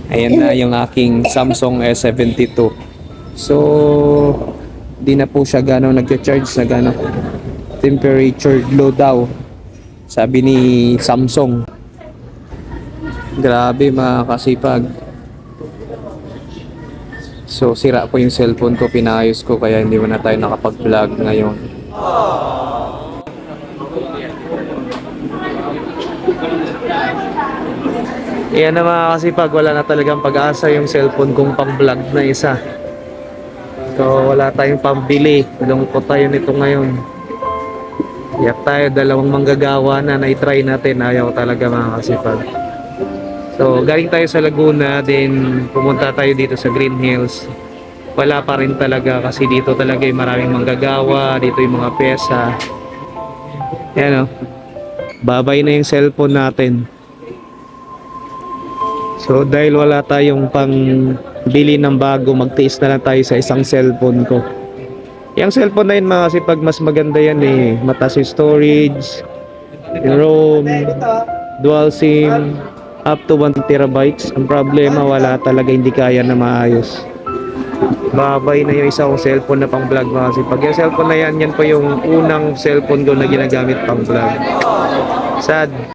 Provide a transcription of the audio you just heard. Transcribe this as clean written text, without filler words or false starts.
Ayan na yung aking Samsung S72. So, di na po siya gano'ng nagcha-charge sa gano'ng temperature low daw. Sabi ni Samsung. Grabe mga kasipag. So, sira po yung cellphone ko. Pinayos ko kaya hindi mo na tayo nakapag-vlog ngayon. Iyan na mga kasipag, wala na talagang pag-asa yung cellphone kong pang-vlog na isa. So wala tayong pambili, lungkot tayo nito ngayon. Iyak tayo, dalawang manggagawa na na-try natin, ayaw talaga mga kasipag. So galing tayo sa Laguna, then pumunta tayo dito sa Green Hills. Wala pa rin talaga kasi dito talaga yung maraming manggagawa, dito yung mga pyesa. Yan o, babay na yung cellphone natin. So dahil wala tayong pang bili ng bago, magtiis na lang tayo sa isang cellphone ko. Yung cellphone na yun mga kasi pag mas maganda yan eh, mataas yung storage, yung ROM, dual SIM, up to 1 terabytes. Ang problema wala talaga, hindi kaya na maayos. Babay na yung isang cellphone na pang vlog mga kasi pag yung cellphone na yan, yan pa yung unang cellphone ko na ginagamit pang vlog. Sad.